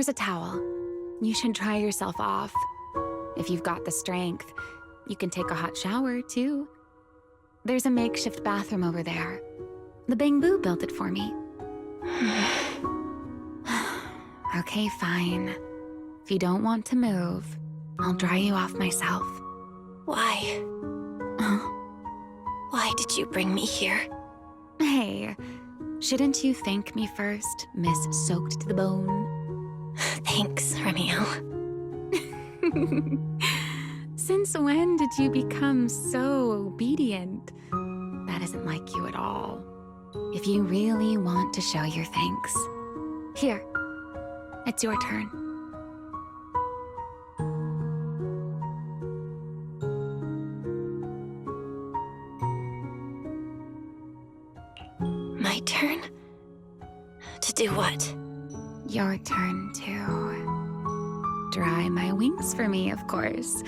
Here's a towel. You should dry yourself off. If you've got the strength, you can take a hot shower, too. There's a makeshift bathroom over there. The Bamboo built it for me. Okay, fine. If you don't want to move, I'll dry you off myself. Why? Why did you bring me here? Hey, shouldn't you thank me first, Miss Soaked to the Bone? Thanks, Romeo. Since when did you become so obedient? That isn't like you at all. If you really want to show your thanks, here, it's your turn. My turn? To do what? Your turn to dry my wings for me, of course.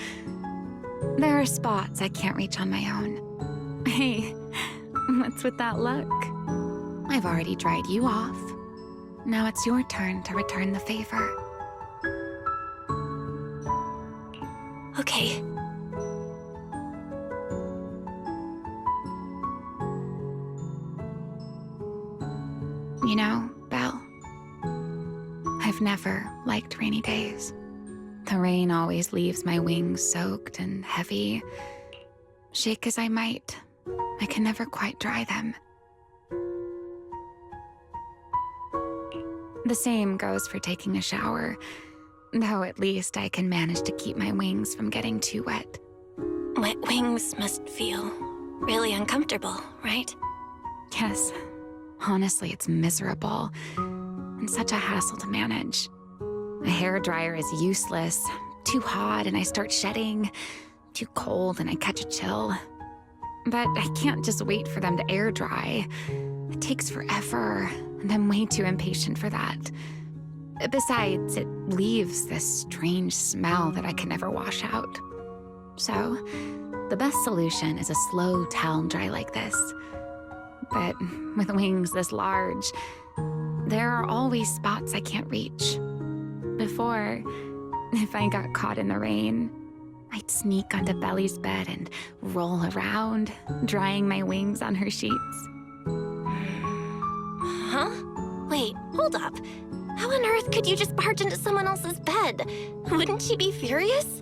There are spots I can't reach on my own. Hey, what's with that look? I've already dried you off. Now it's your turn to return the favor. Okay. You know, Belle, I've never liked rainy days. The rain always leaves my wings soaked and heavy. Shake as I might, I can never quite dry them. The same goes for taking a shower, though at least I can manage to keep my wings from getting too wet. Wet wings must feel really uncomfortable, right? Yes, honestly, it's miserable and such a hassle to manage. A hairdryer is useless, too hot and I start shedding, too cold and I catch a chill. But I can't just wait for them to air dry. It takes forever, and I'm way too impatient for that. Besides, it leaves this strange smell that I can never wash out. So, the best solution is a slow towel dry like this. But with wings this large, there are always spots I can't reach. Before, if I got caught in the rain, I'd sneak onto Belly's bed and roll around, drying my wings on her sheets. Huh? Wait, hold up. How on earth could you just barge into someone else's bed? Wouldn't she be furious?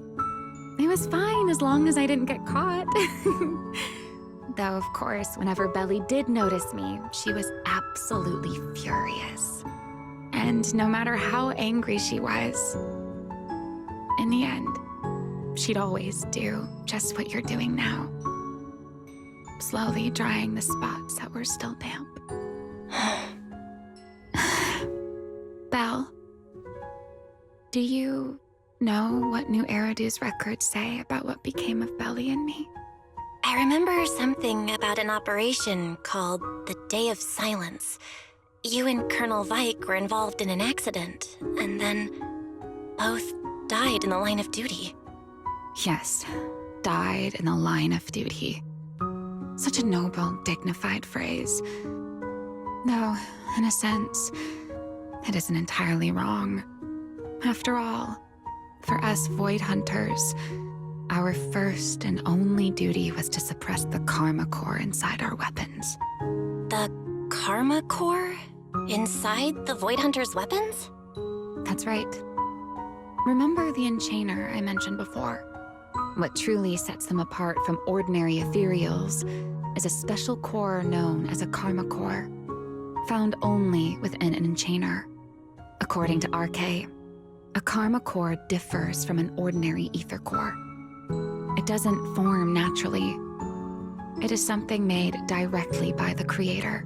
It was fine as long as I didn't get caught. Though, of course, whenever Belly did notice me, she was absolutely furious. And no matter how angry she was, in the end, she'd always do just what you're doing now. Slowly drying the spots that were still damp. Belle, do you know what New Eridu's records say about what became of Belly and me? I remember something about an operation called the Day of Silence. You and Colonel VIII were involved in an accident, and then both died in the line of duty. Yes, died in the line of duty. Such a noble, dignified phrase. Though, in a sense, it isn't entirely wrong. After all, for us Void Hunters, our first and only duty was to suppress the Karma Core inside our weapons. The Karma Core? Inside the Void Hunter's weapons? That's right. Remember the Enchainer I mentioned before? What truly sets them apart from ordinary ethereals is a special core known as a Karma Core, found only within an Enchainer. According to RK, a Karma Core differs from an ordinary ether core. It doesn't form naturally. It is something made directly by the Creator.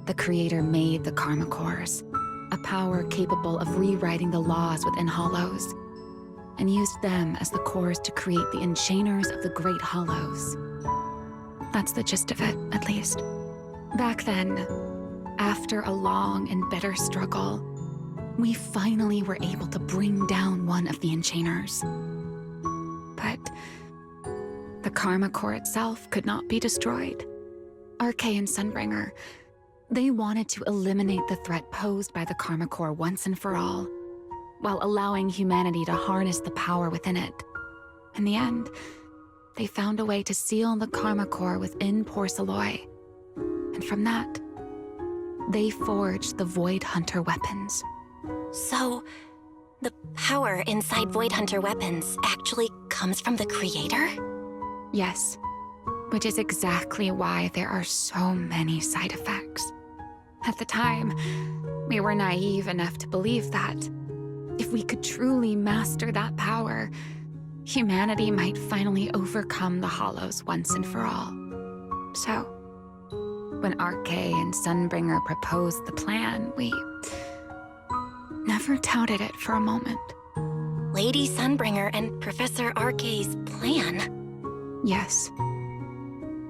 The Creator made the Karma Cores, a power capable of rewriting the laws within Hollows, and used them as the cores to create the Enchainers of the Great Hollows. That's the gist of it, at least. Back then, after a long and bitter struggle, we finally were able to bring down one of the Enchainers. But the Karma Core itself could not be destroyed. RK and Sunbringer, they wanted to eliminate the threat posed by the Karma Core once and for all. while allowing humanity to harness the power within it. In the end, they found a way to seal the Karma Core within Porcelloy. And from that, they forged the Void Hunter weapons. So, the power inside Void Hunter weapons actually comes from the creator? Yes, which is exactly why there are so many side effects. At the time, we were naive enough to believe that if we could truly master that power, humanity might finally overcome the Hollows once and for all. So, when Arcay and Sunbringer proposed the plan, we never doubted it for a moment. Lady Sunbringer and Professor Arcay's plan? Yes.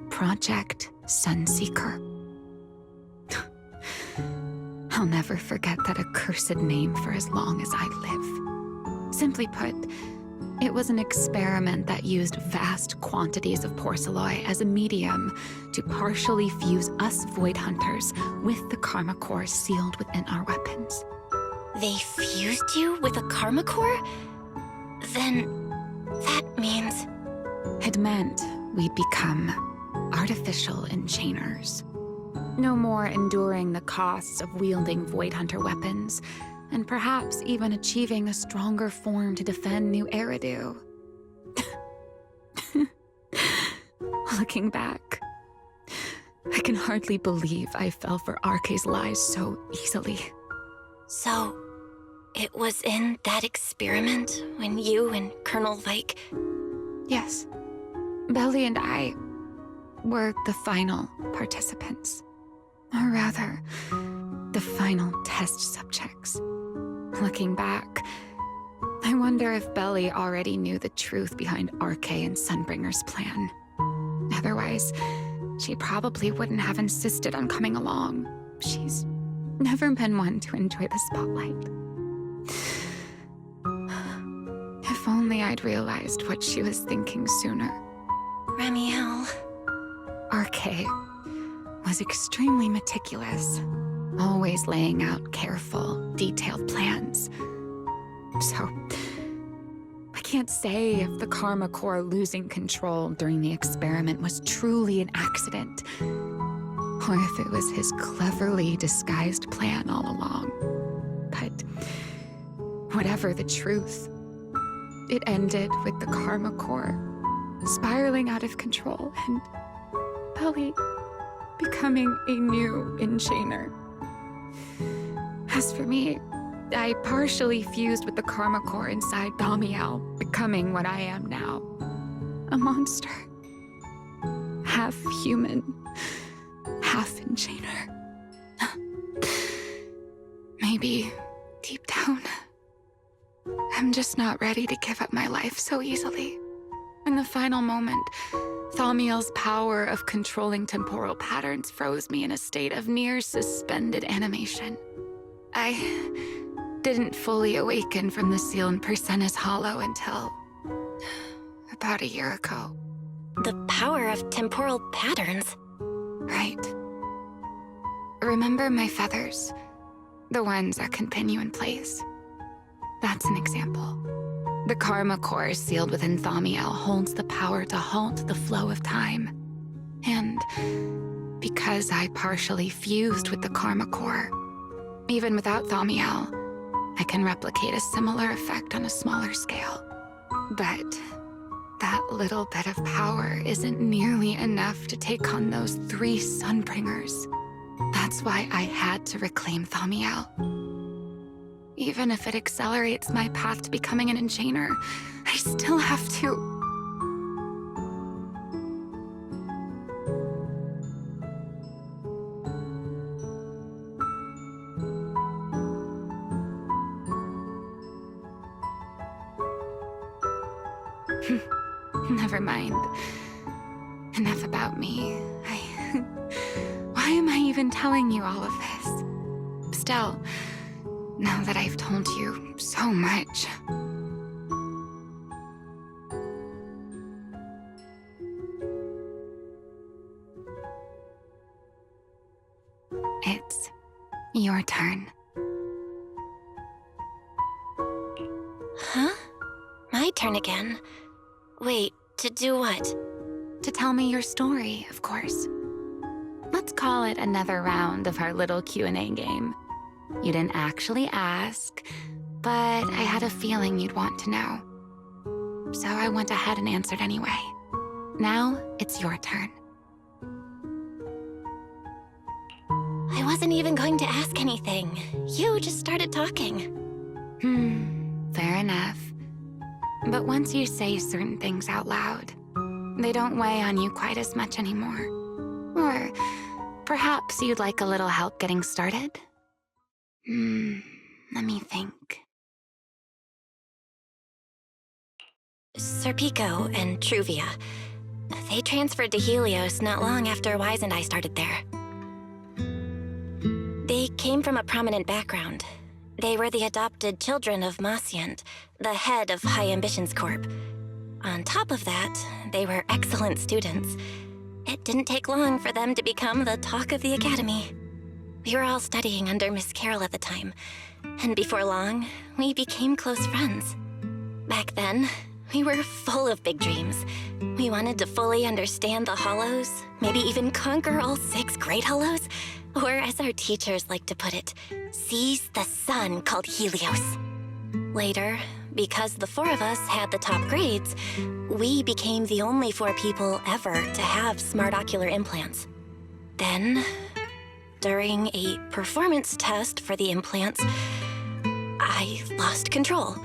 Project Sunseeker. I'll never forget that accursed name for as long as I live. Simply put, it was an experiment that used vast quantities of Porcelloy as a medium to partially fuse us Void Hunters with the Karma Core sealed within our weapons. They fused you with a Karma Core? Then that means... It meant we'd become artificial enchainers. No more enduring the costs of wielding Void Hunter weapons, and perhaps even achieving a stronger form to defend New Eridu. Looking back, I can hardly believe I fell for Arcay's lies so easily. So, it was in that experiment when you and Colonel VIII... Yes. Belly and I were the final participants. Or rather, the final test subjects. Looking back, I wonder if Belly already knew the truth behind Arcay and Sunbringer's plan. Otherwise, she probably wouldn't have insisted on coming along. She's never been one to enjoy the spotlight. If only I'd realized what she was thinking sooner. Ramiel... Arcay was extremely meticulous, always laying out careful, detailed plans. So, I can't say if the Karma Core losing control during the experiment was truly an accident, or if it was his cleverly disguised plan all along. But whatever the truth, it ended with the Karma Core spiraling out of control and Belly becoming a new enchainer. As for me, I partially fused with the Karma Core inside Thaumiel, becoming what I am now. A monster. Half human, half enchainer. Maybe, deep down, I'm just not ready to give up my life so easily. In the final moment, Thaumiel's power of controlling temporal patterns froze me in a state of near suspended animation. I didn't fully awaken from the seal in Persena's Hollow until about a year ago. The power of temporal patterns? Right. Remember my feathers? The ones that can pin you in place? That's an example. The Karma Core sealed within Thaumiel holds the power to halt the flow of time. And because I partially fused with the Karma Core, even without Thaumiel, I can replicate a similar effect on a smaller scale. But that little bit of power isn't nearly enough to take on those 3 Sunbringers. That's why I had to reclaim Thaumiel. Even if it accelerates my path to becoming an enchainer, I still have to... Never mind. Enough about me. Why am I even telling you all of this? Still, now that I've told you so much... It's your turn. turn again. Wait, to do what? To tell me your story, of course. Let's call it another round of our little Q&A game. You didn't actually ask, but I had a feeling you'd want to know. So I went ahead and answered anyway. Now, it's your turn. I wasn't even going to ask anything. You just started talking. Fair enough. But once you say certain things out loud, they don't weigh on you quite as much anymore. Or perhaps you'd like a little help getting started? Let me think. Serpico and Truvia. They transferred to Helios not long after VIII and I started there. They came from a prominent background. They were the adopted children of Maciant, the head of High Ambitions Corp. On top of that, they were excellent students. It didn't take long for them to become the talk of the academy. We were all studying under Miss Carroll at the time, and before long, we became close friends. Back then, we were full of big dreams. We wanted to fully understand the Hollows, maybe even conquer all 6 Great Hollows, or as our teachers like to put it, seize the sun called Helios. Later, because the 4 of us had the top grades, we became the only 4 people ever to have smart ocular implants. Then, during a performance test for the implants, I lost control.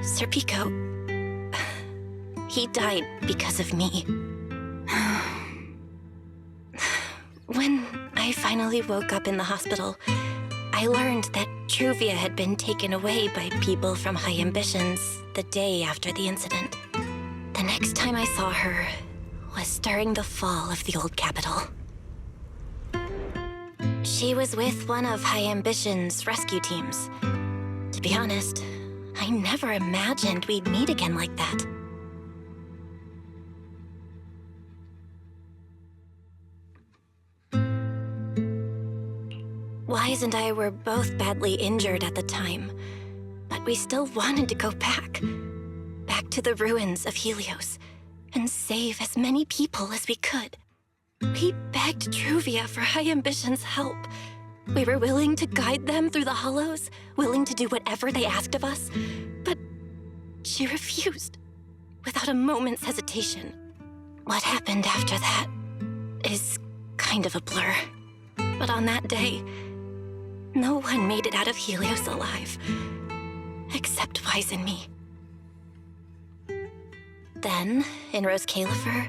Serpico, he died because of me. When I finally woke up in the hospital, I learned that Truvia had been taken away by people from High Ambitions the day after the incident. The next time I saw her was during the fall of the old capital. She was with one of High Ambitions' rescue teams. To be honest, I never imagined we'd meet again like that. VIII and I were both badly injured at the time, but we still wanted to go back to the ruins of Helios, and save as many people as we could. We begged Truvia for High Ambitions' help. We were willing to guide them through the Hollows, willing to do whatever they asked of us, but she refused, without a moment's hesitation. What happened after that is kind of a blur. But on that day, no one made it out of Helios alive, except VIII and me. Then, in Rose Califer,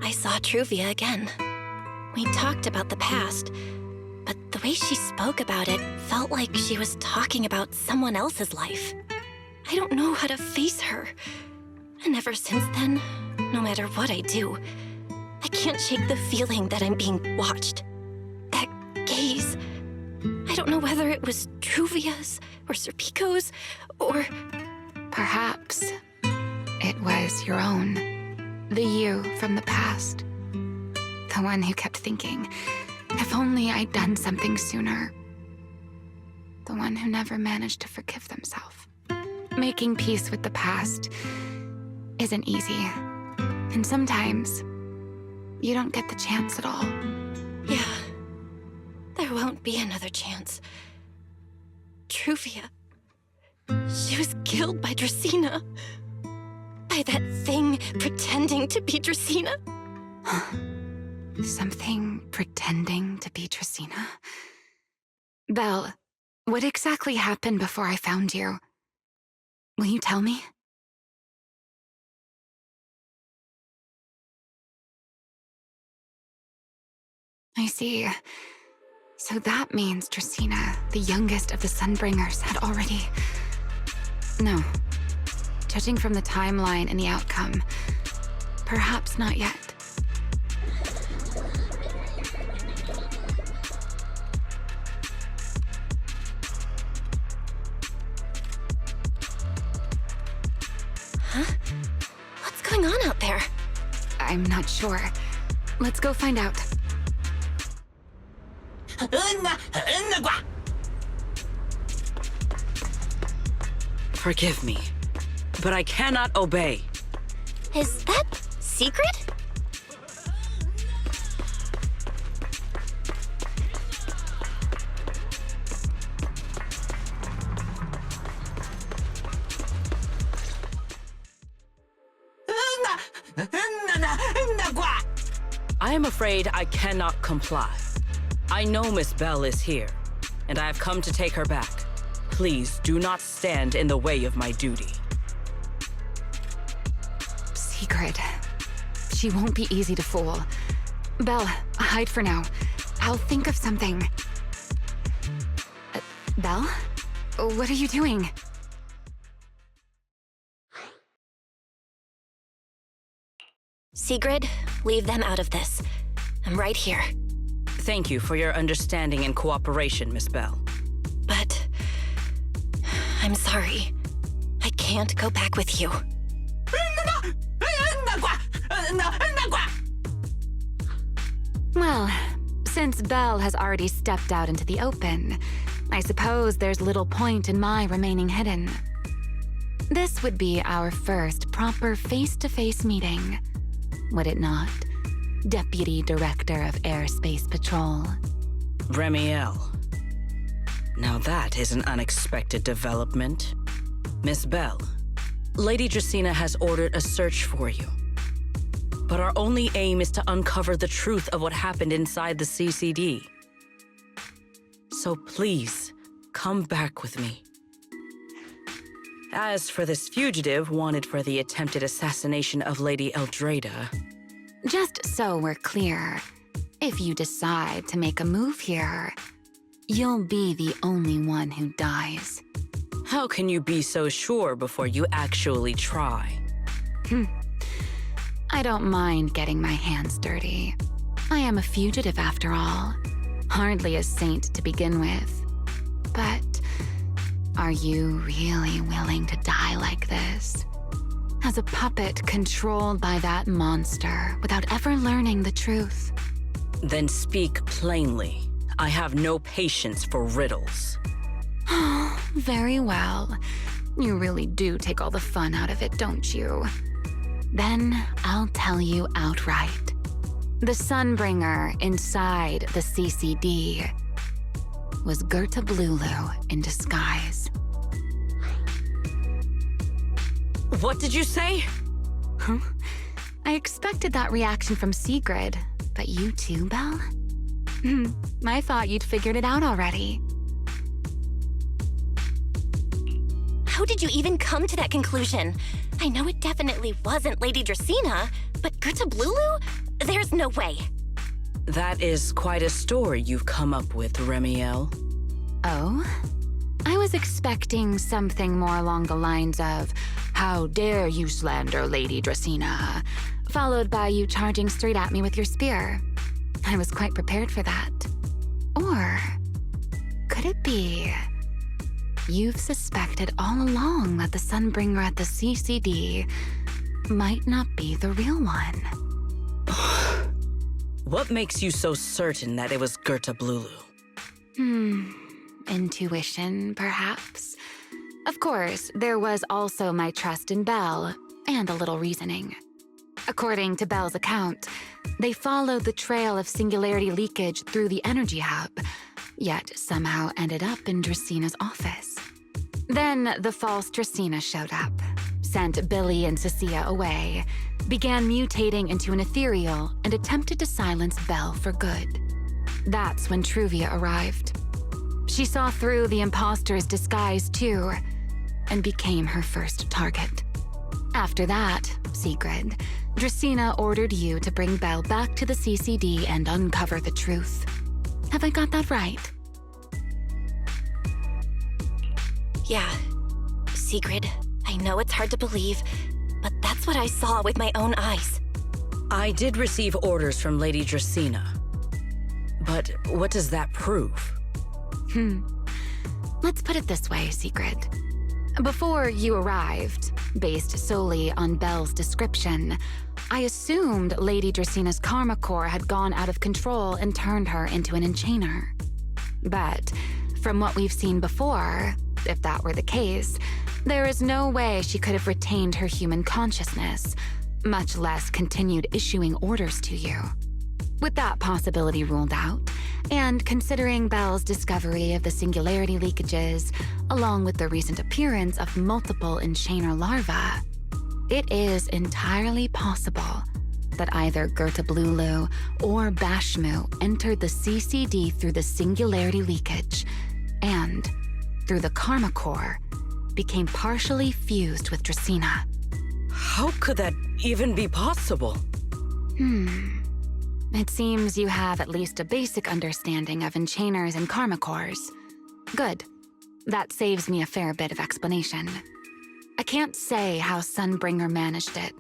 I saw Truvia again. We talked about the past, but the way she spoke about it felt like she was talking about someone else's life. I don't know how to face her. And ever since then, no matter what I do, I can't shake the feeling that I'm being watched. That gaze. I don't know whether it was Truvia's or Serpico's or... Perhaps it was your own. The you from the past. The one who kept thinking, if only I'd done something sooner. The one who never managed to forgive themselves. Making peace with the past isn't easy. And sometimes, you don't get the chance at all. Yeah. There won't be another chance. Truvia. She was killed by Dracena. By that thing pretending to be Dracena. Something pretending to be Dracena? Belle, what exactly happened before I found you? Will you tell me? I see. So that means Dracena, the youngest of the Sunbringers, had already... No. Judging from the timeline and the outcome, perhaps not yet. Huh? What's going on out there? I'm not sure. Let's go find out. Forgive me. but I cannot obey. Is that secret? I am afraid I cannot comply. I know Miss Bell is here, and I have come to take her back. Please do not stand in the way of my duty. Secret. She won't be easy to fool. Belle, hide for now. I'll think of something. Belle? What are you doing? Sigrid, leave them out of this. I'm right here. Thank you for your understanding and cooperation, Miss Bell. But I'm sorry. I can't go back with you. Well, since Belle has already stepped out into the open, I suppose there's little point in my remaining hidden. This would be our first proper face-to-face meeting, would it not, Deputy Director of Airspace Patrol? Remiel. Now that is an unexpected development. Miss Bell, Lady Dracaena has ordered a search for you. But our only aim is to uncover the truth of what happened inside the CCD. So please, come back with me. As for this fugitive wanted for the attempted assassination of Lady Eldrada... Just so we're clear, if you decide to make a move here, you'll be the only one who dies. How can you be so sure before you actually try? I don't mind getting my hands dirty. I am a fugitive after all. Hardly a saint to begin with. But are you really willing to die like this? As a puppet controlled by that monster without ever learning the truth? Then speak plainly. I have no patience for riddles. Very well. You really do take all the fun out of it, don't you? Then I'll tell you outright. The Sunbringer inside the CCD was Gerta Blulu in disguise. What did you say? Huh? I expected that reaction from Sigrid, but you too, Belle? I thought you'd figured it out already. How did you even come to that conclusion? I know it definitely wasn't Lady Dracaena, but Gerta Blulu? There's no way. That is quite a story you've come up with, Remiel. Oh? I was expecting something more along the lines of, "How dare you slander Lady Dracaena?" followed by you charging straight at me with your spear. I was quite prepared for that. Or could it be you've suspected all along that the Sunbringer at the CCD might not be the real one? What makes you so certain that it was Gerta Blulu? Intuition, perhaps. Of course, there was also my trust in Belle, and a little reasoning. According to Belle's account, they followed the trail of singularity leakage through the energy hub, yet somehow ended up in Dracaena's office. Then the false Dracaena showed up, sent Billy and Cecilia away, began mutating into an ethereal, and attempted to silence Belle for good. That's when Truvia arrived. She saw through the imposter's disguise too, and became her first target. After that, Sigrid, Dracaena ordered you to bring Belle back to the CCD and uncover the truth. Have I got that right? Yeah. Sigrid, I know it's hard to believe, but that's what I saw with my own eyes. I did receive orders from Lady Dracaena. But what does that prove? Let's put it this way, Sigrid. Before you arrived, based solely on Belle's description, I assumed Lady Dracaena's karma core had gone out of control and turned her into an enchainer. But from what we've seen before, if that were the case, there is no way she could have retained her human consciousness, much less continued issuing orders to you. With that possibility ruled out, and considering Bell's discovery of the singularity leakages, along with the recent appearance of multiple enchainer larvae, it is entirely possible that either Gertablulu or Bashmu entered the CCD through the singularity leakage, and, through the karma core, became partially fused with Dracaena. How could that even be possible? It seems you have at least a basic understanding of enchainers and karma cores. Good. That saves me a fair bit of explanation. I can't say how Sunbringer managed it,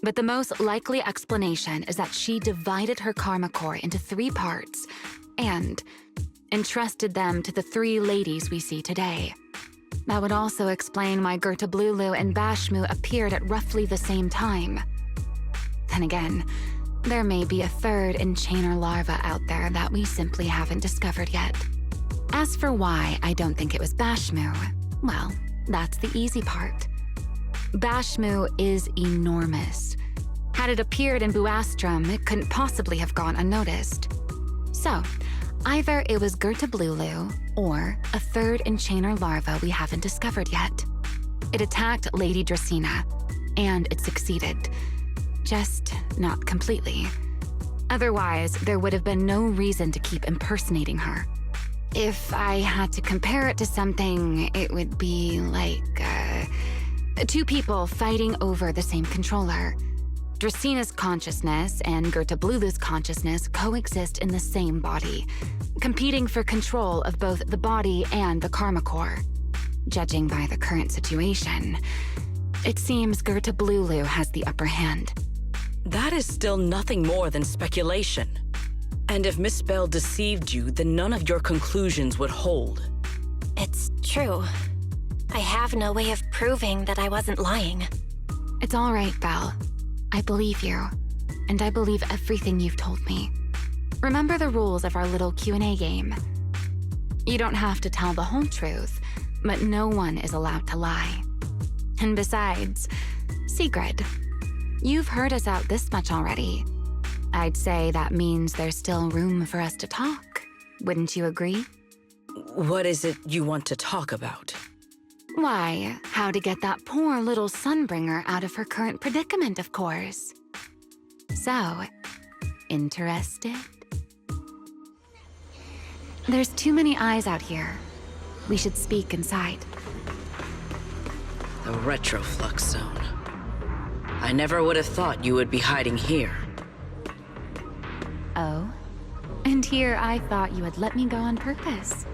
but the most likely explanation is that she divided her karma core into 3 parts and entrusted them to the 3 ladies we see today. That would also explain why Gertablulu and Bashmu appeared at roughly the same time. Then again, there may be a 3rd enchainer larva out there that we simply haven't discovered yet. As for why I don't think it was Bashmu, well, that's the easy part. Bashmu is enormous. Had it appeared in Buastrum, it couldn't possibly have gone unnoticed. So, either it was Gertablulu or a 3rd enchainer larva we haven't discovered yet. It attacked Lady Dracaena, and it succeeded. Just not completely. Otherwise, there would have been no reason to keep impersonating her. If I had to compare it to something, it would be like, 2 people fighting over the same controller. Dracena's consciousness and Gertablulu's consciousness coexist in the same body, competing for control of both the body and the karma core. Judging by the current situation, it seems Gertablulu has the upper hand. That is still nothing more than speculation. And if Miss Bell deceived you, then none of your conclusions would hold. It's true. I have no way of proving that I wasn't lying. It's all right, Belle. I believe you, and I believe everything you've told me. Remember the rules of our little Q&A game. You don't have to tell the whole truth, but no one is allowed to lie. And besides, Sigrid, you've heard us out this much already. I'd say that means there's still room for us to talk. Wouldn't you agree? What is it you want to talk about? Why, how to get that poor little Sunbringer out of her current predicament, of course. So, interested? There's too many eyes out here. We should speak inside. The retroflux zone. I never would have thought you would be hiding here. Oh? And here I thought you would let me go on purpose.